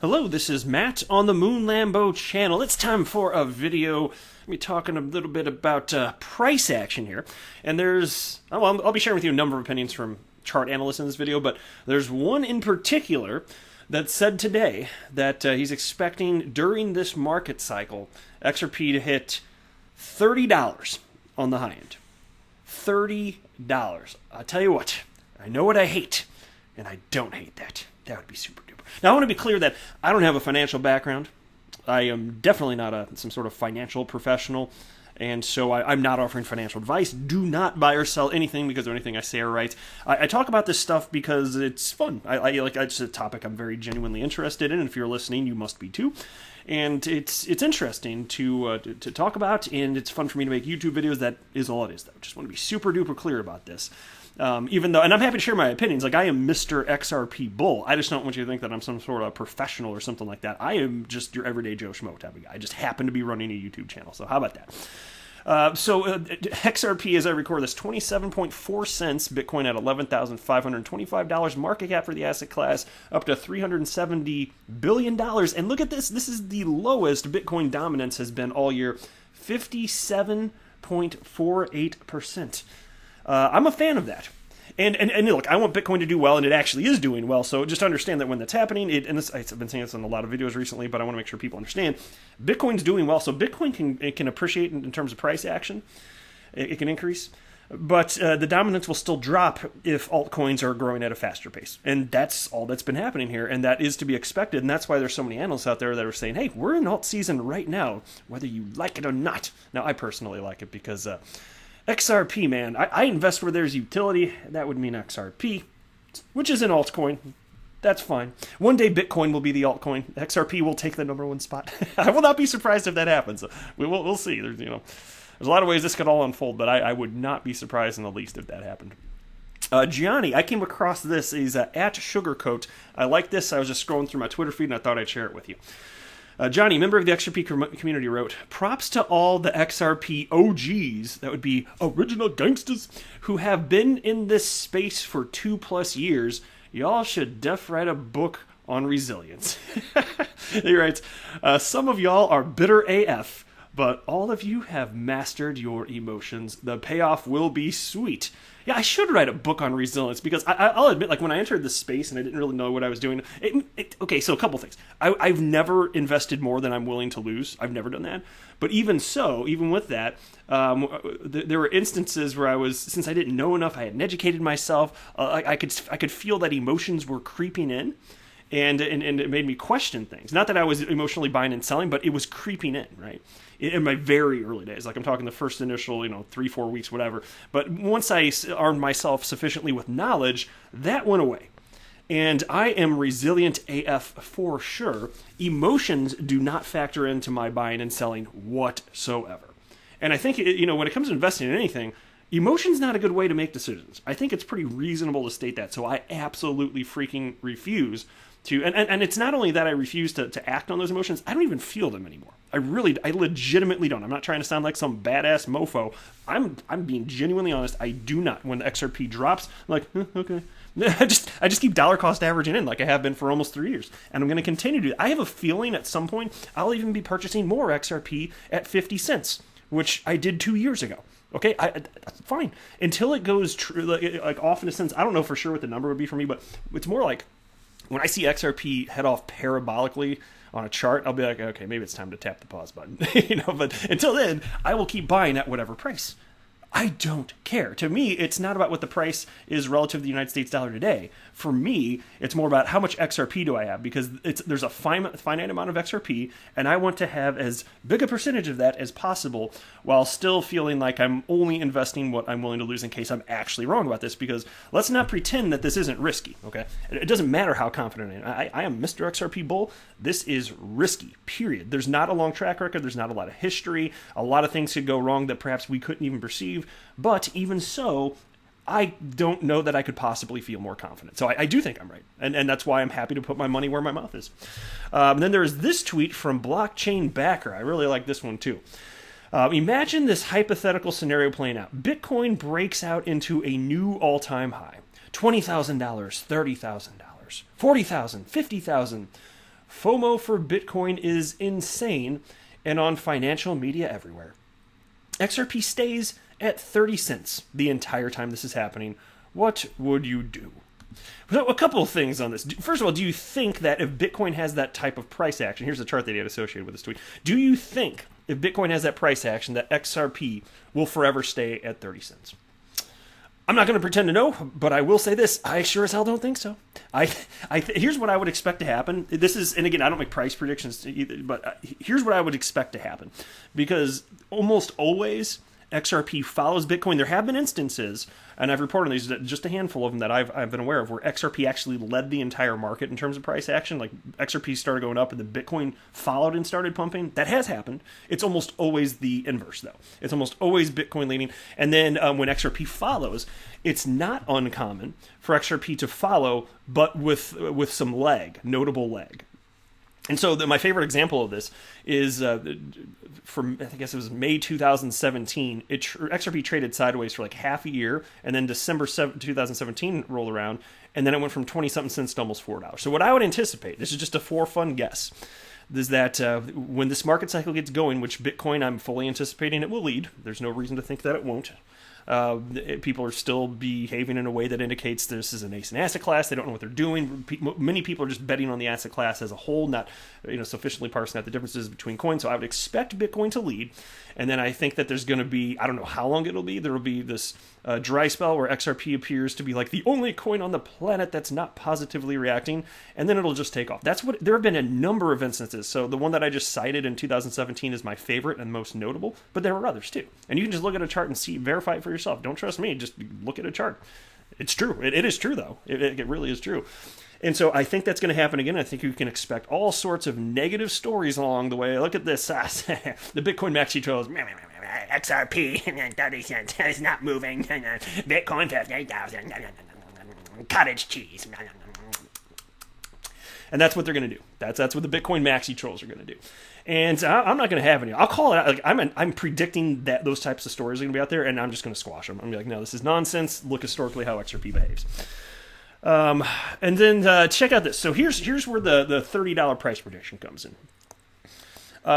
Hello, this is Matt on the Moon Lambo channel. It's time for a video. We're talking a little bit about price action here. And I'll be sharing with you a number of opinions from chart analysts in this video, but there's one in particular that said today that he's expecting during this market cycle XRP to hit $30 on the high end. $30. I'll tell you what, I know what I hate, and I don't hate that. That would be super duper. Now, I want to be clear that I don't have a financial background. I am definitely not some sort of financial professional, and so I'm not offering financial advice. Do not buy or sell anything because of anything I say or write. I talk about this stuff because it's fun. It's a topic I'm very genuinely interested in, and if you're listening, you must be too. And it's interesting to talk about, and it's fun for me to make YouTube videos. That is all it is, though. Just want to be super duper clear about this. Even though, and I'm happy to share my opinions, like I am Mr. XRP Bull. I just don't want you to think that I'm some sort of professional or something like that. I am just your everyday Joe Schmo type of guy. I just happen to be running a YouTube channel. So how about that? XRP, as I record this, 27.4 cents, Bitcoin at $11,525, market cap for the asset class up to $370 billion. And look at this. This is the lowest Bitcoin dominance has been all year, 57.48%. I'm a fan of that. And look, I want Bitcoin to do well, and it actually is doing well, so just understand that when that's happening, I've been saying this in a lot of videos recently, but I want to make sure people understand, Bitcoin's doing well, so Bitcoin can appreciate in terms of price action. It can increase, but the dominance will still drop if altcoins are growing at a faster pace, and that's all that's been happening here, and that is to be expected, and that's why there's so many analysts out there that are saying, hey, we're in alt season right now, whether you like it or not. Now, I personally like it because XRP, man, I invest where there's utility. That would mean XRP, which is an altcoin. That's fine. One day Bitcoin will be the altcoin. XRP will take the #1 spot. I will not be surprised if that happens. We'll see. There's a lot of ways this could all unfold, but I would not be surprised in the least if that happened. Gianni, I came across this. He's at Sugarcoat. I like this. I was just scrolling through my Twitter feed, and I thought I'd share it with you. Johnny, member of the XRP community, wrote, props to all the XRP OGs, that would be original gangsters, who have been in this space for 2+ years. Y'all should write a book on resilience. He writes, some of y'all are bitter AF, but all of you have mastered your emotions. The payoff will be sweet. Yeah, I should write a book on resilience because I'll admit, like when I entered this space and I didn't really know what I was doing. Okay, so a couple things. I've never invested more than I'm willing to lose. I've never done that. But even so, even with that, there were instances where since I didn't know enough, I hadn't educated myself. I could feel that emotions were creeping in. And it made me question things. Not that I was emotionally buying and selling, but it was creeping in, right? In my very early days. Like I'm talking the first initial, 3-4 weeks, whatever. But once I armed myself sufficiently with knowledge, that went away. And I am resilient AF for sure. Emotions do not factor into my buying and selling whatsoever. And I think, when it comes to investing in anything, emotion's not a good way to make decisions. I think it's pretty reasonable to state that. So I absolutely freaking refuse to, and it's not only that I refuse to act on those emotions, I don't even feel them anymore. I legitimately don't. I'm not trying to sound like some badass mofo. I'm being genuinely honest. I do not. When the XRP drops, I'm like, okay. I just keep dollar cost averaging in like I have been for almost 3 years. And I'm going to continue to do that. I have a feeling at some point I'll even be purchasing more XRP at 50 cents, which I did 2 years ago. Okay, fine. Until it goes like off in a sense, I don't know for sure what the number would be for me, but it's more like when I see XRP head off parabolically on a chart, I'll be like, okay, maybe it's time to tap the pause button. But until then, I will keep buying at whatever price. I don't care. To me, it's not about what the price is relative to the United States dollar today. For me, it's more about how much XRP do I have, because there's a finite amount of XRP, and I want to have as big a percentage of that as possible while still feeling like I'm only investing what I'm willing to lose in case I'm actually wrong about this, because let's not pretend that this isn't risky, okay? It doesn't matter how confident I am. I am Mr. XRP Bull. This is risky, period. There's not a long track record. There's not a lot of history. A lot of things could go wrong that perhaps we couldn't even perceive. But even so, I don't know that I could possibly feel more confident. So I do think I'm right. And that's why I'm happy to put my money where my mouth is. Then there is this tweet from Blockchain Backer. I really like this one too. Imagine this hypothetical scenario playing out. Bitcoin breaks out into a new all-time high. $20,000, $30,000, $40,000, $50,000. FOMO for Bitcoin is insane and on financial media everywhere. XRP stays at 30 cents the entire time this is happening. What would you do? So a couple of things on this. First of all, do you think that if Bitcoin has that type of price action, here's the chart that he had associated with this tweet. Do you think if Bitcoin has that price action that XRP will forever stay at 30 cents? I'm not going to pretend to know, but I will say this. I sure as hell don't think so. Here's what I would expect to happen. This is, and again, I don't make price predictions either, but here's what I would expect to happen. Because almost always XRP follows Bitcoin. There have been instances, and I've reported on these, just a handful of them that I've been aware of, where XRP actually led the entire market in terms of price action. Like XRP started going up and the Bitcoin followed and started pumping. That has happened. It's almost always the inverse, though. It's almost always Bitcoin leading. And then when XRP follows, it's not uncommon for XRP to follow, but with some lag, notable lag. And so my favorite example of this is from, I guess it was May 2017, XRP traded sideways for like half a year, and then December 2017 rolled around, and then it went from 20-something cents to almost $4. So what I would anticipate, this is just a for fun guess, is that when this market cycle gets going, which Bitcoin I'm fully anticipating it will lead, there's no reason to think that it won't. People are still behaving in a way that indicates this is a nascent asset class. They don't know what they're doing. Many people are just betting on the asset class as a whole, not sufficiently parsing out the differences between coins. So I would expect Bitcoin to lead. And then I think that there's going to be, I don't know how long it'll be, there will be this dry spell where XRP appears to be like the only coin on the planet that's not positively reacting, and then it'll just take off. There have been a number of instances. So the one that I just cited in 2017 is my favorite and most notable, but there were others too. And you can just look at a chart and verify it for yourself. Don't trust me, just look at a chart. It's true. It is true, though. It really is true. And so I think that's going to happen again. I think you can expect all sorts of negative stories along the way. Look at this. The Bitcoin maxi trolls. XRP, 30 cents. It's not moving. Bitcoin, 58,000. Cottage cheese. And that's what they're going to do. That's what the Bitcoin maxi trolls are going to do. And I'm not going to have any. I'll call it out. Like, I'm predicting that those types of stories are going to be out there, and I'm just going to squash them. I'm going to be like, no, this is nonsense. Look historically how XRP behaves. And then check out this. So here's where the $30 price prediction comes in.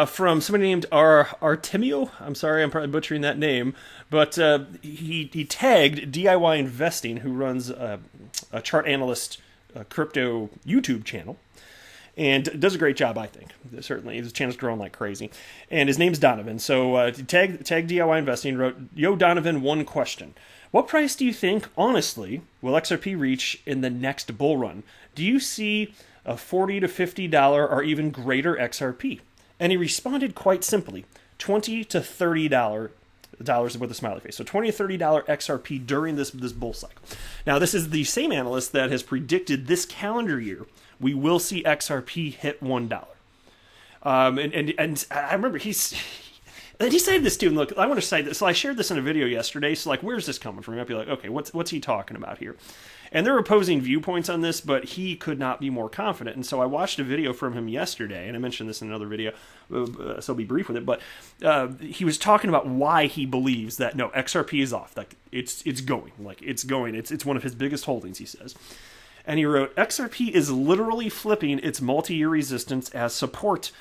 From somebody named Artemio. I'm sorry, I'm probably butchering that name, but he tagged DIY Investing, who runs a chart analyst crypto YouTube channel, and does a great job, I think. Certainly, his channel's growing like crazy. And his name's Donovan. So tag DIY Investing, wrote, "Yo, Donovan, one question. What price do you think, honestly, will XRP reach in the next bull run? Do you see a $40 to $50 or even greater XRP?" And he responded quite simply, $20 to $30 with a smiley face. So $20 to $30 XRP during this bull cycle. Now, this is the same analyst that has predicted this calendar year we will see XRP hit $1. And I remember he cited this too. And look, I want to cite this. So I shared this in a video yesterday. So like, where's this coming from? You might be like, okay, what's he talking about here? And there are opposing viewpoints on this, but he could not be more confident. And so I watched a video from him yesterday, and I mentioned this in another video, so I'll be brief with it. But he was talking about why he believes that, no, XRP is off. Like, it's going. Like, it's going. It's one of his biggest holdings, he says. And he wrote, XRP is literally flipping its multi-year resistance as support.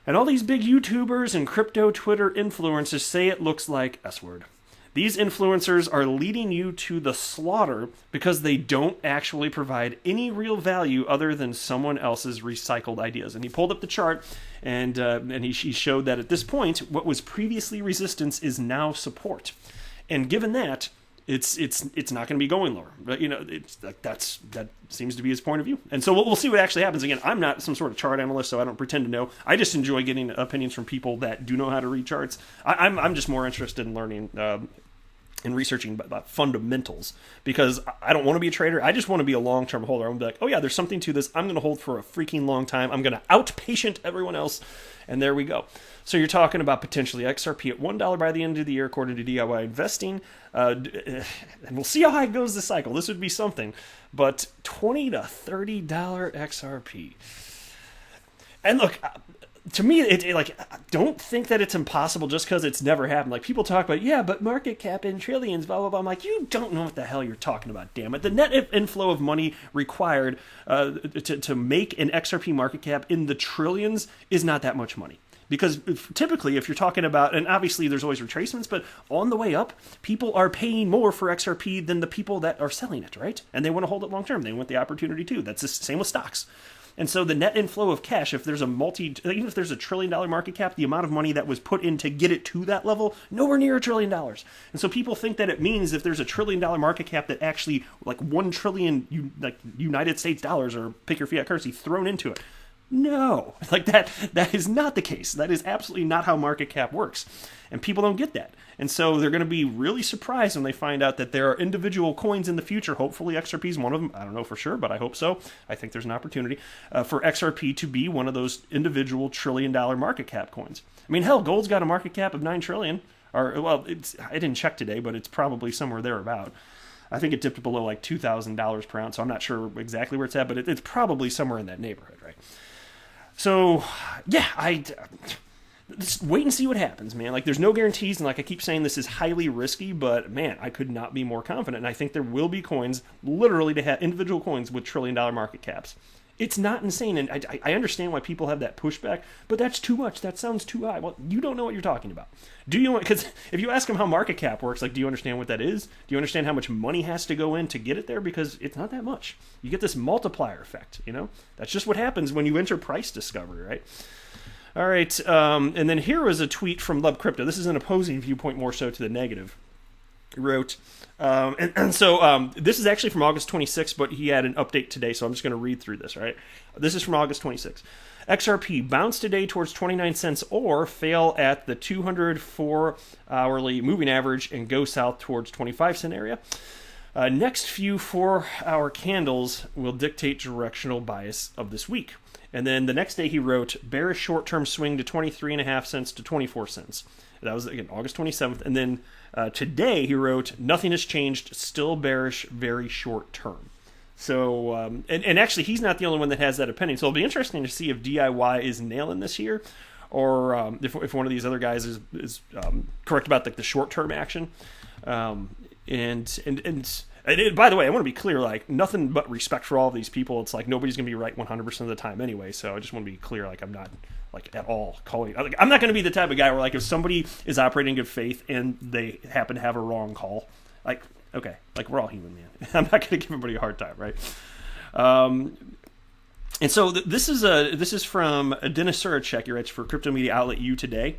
And all these big YouTubers and crypto Twitter influencers say it looks like S-word. These influencers are leading you to the slaughter because they don't actually provide any real value other than someone else's recycled ideas. And he pulled up the chart, and he showed that at this point, what was previously resistance is now support. And given that, it's not going to be going lower. But that seems to be his point of view. And so we'll see what actually happens. Again, I'm not some sort of chart analyst, so I don't pretend to know. I just enjoy getting opinions from people that do know how to read charts. I'm just more interested in learning and researching about fundamentals, because I don't want to be a trader. I just want to be a long-term holder. I'm going to be like, oh yeah, there's something to this. I'm going to hold for a freaking long time. I'm going to outpatient everyone else. And there we go. So you're talking about potentially XRP at $1 by the end of the year, according to DIY Investing. And we'll see how high it goes this cycle. This would be something. But $20 to $30 XRP. And look, to me, like, don't think that it's impossible just because it's never happened. Like, people talk about, yeah, but market cap in trillions, blah, blah, blah. I'm like, you don't know what the hell you're talking about, damn it. The net inflow of money required to make an XRP market cap in the trillions is not that much money. Because typically, if you're talking about, and obviously there's always retracements, but on the way up, people are paying more for XRP than the people that are selling it, right? And they want to hold it long term. They want the opportunity too. That's the same with stocks. And so the net inflow of cash, if there's even if there's $1 trillion market cap, the amount of money that was put in to get it to that level, nowhere near $1 trillion. And so people think that it means if there's $1 trillion market cap that actually like 1 trillion United States dollars, or pick your fiat currency, thrown into it. No, like that is not the case. That is absolutely not how market cap works. And people don't get that. And so they're going to be really surprised when they find out that there are individual coins in the future. Hopefully XRP is one of them. I don't know for sure, but I hope so. I think there's an opportunity for XRP to be one of those individual $1 trillion market cap coins. I mean, hell, gold's got a market cap of 9 trillion. Or, well, I didn't check today, but it's probably somewhere thereabout. I think it dipped below like $2,000 per ounce, so I'm not sure exactly where it's at, but it's probably somewhere in that neighborhood, right? So, yeah, just wait and see what happens, man. Like, there's no guarantees, and like I keep saying, this is highly risky, but man, I could not be more confident. And I think there will be coins, literally, to have individual coins with $1 trillion market caps. It's not insane, and I understand why people have that pushback, but that's too much. That sounds too high. Well, you don't know what you're talking about. Do you? Because if you ask them how market cap works, like, do you understand what that is? Do you understand how much money has to go in to get it there? Because it's not that much. You get this multiplier effect, you know? That's just what happens when you enter price discovery, right? All right, and then here was a tweet from Love Crypto. This is an opposing viewpoint, more so to the negative. He wrote, so this is actually from August 26th, but he had an update today, so I'm just going to read through this, right? This is from August 26th. XRP bounced today towards 29 cents or fail at the 204-hourly moving average and go south towards 25-cent area. Next few 4-hour candles will dictate directional bias of this week. And then the next day he wrote, bearish short-term swing to 23.5 cents to 24 cents. That was, again, August 27th. And then today he wrote, nothing has changed, still bearish, very short term. So, and actually he's not the only one that has that opinion. So it'll be interesting to see if DIY is nailing this here, or if one of these other guys is correct about the short-term action. And by the way, I want to be clear, like, nothing but respect for all of these people. It's like nobody's going to be right 100% of the time anyway, so I just want to be clear, like, I'm not, like, at all calling, like, I'm not going to be the type of guy where, like, if somebody is operating in good faith and they happen to have a wrong call, like, okay, like, we're all human, man. I'm not going to give everybody a hard time, right? And so this is from Dennis Surachek. He writes for Crypto Media Outlet U Today.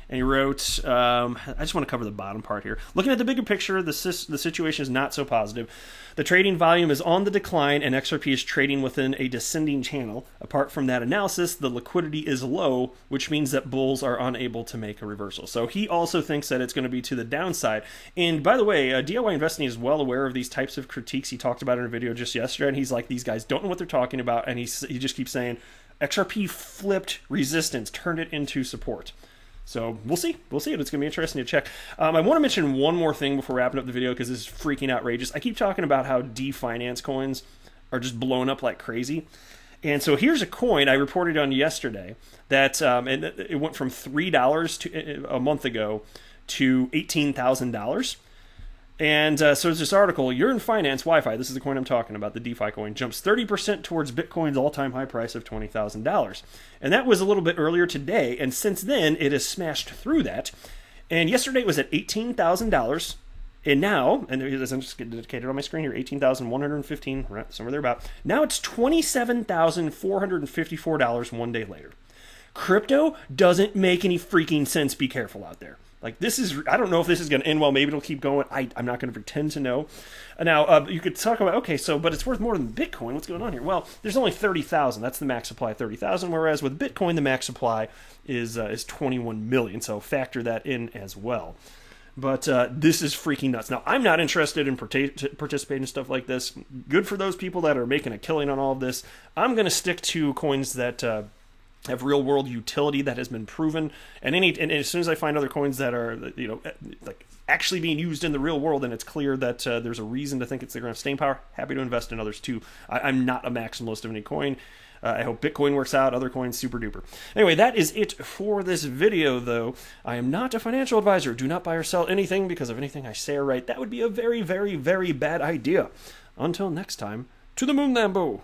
And he wrote, I just want to cover the bottom part here. Looking at the bigger picture, the situation is not so positive. The trading volume is on the decline, and XRP is trading within a descending channel. Apart from that analysis, the liquidity is low, which means that bulls are unable to make a reversal. So he also thinks that it's going to be to the downside. And by the way, DIY Investing is well aware of these types of critiques. He talked about it in a video just yesterday, and he's like, these guys don't know what they're talking about, and he just keeps saying, XRP flipped resistance, turned it into support. So we'll see. It's going to be interesting to check. I want to mention one more thing before wrapping up the video because this is freaking outrageous. I keep talking about how definance coins are just blowing up like crazy. And so here's a coin I reported on yesterday that and it went from $3 a month ago to $18,000. And so there's this article, You're in Finance Wi-Fi, this is the coin I'm talking about, the DeFi coin, jumps 30% towards Bitcoin's all-time high price of $20,000. And that was a little bit earlier today, and since then, it has smashed through that. And yesterday it was at $18,000, and now, and as I'm just indicated on my screen here, $18,115, right, somewhere thereabout. Now it's $27,454 one day later. Crypto doesn't make any freaking sense. Be careful out there. Like, this is, I don't know if this is going to end well. Maybe it'll keep going. I'm not going to pretend to know. Now, you could talk about, okay, so, but it's worth more than Bitcoin. What's going on here? Well, there's only 30,000. That's the max supply, 30,000. Whereas with Bitcoin, the max supply is 21 million. So factor that in as well. But this is freaking nuts. Now, I'm not interested in participating in stuff like this. Good for those people that are making a killing on all of this. I'm going to stick to coins that have real world utility that has been proven, and as soon as I find other coins that are, you know, like actually being used in the real world, and it's clear that there's a reason to think it's going to have staying power, happy to invest in others too. I'm not a maximalist of any coin. I hope Bitcoin works out, other coins super duper. Anyway, that is it for this video, though. I am not a financial advisor. Do not buy or sell anything because of anything I say or write. That would be a very, very, very bad idea. Until next time, to the moon, Lambo.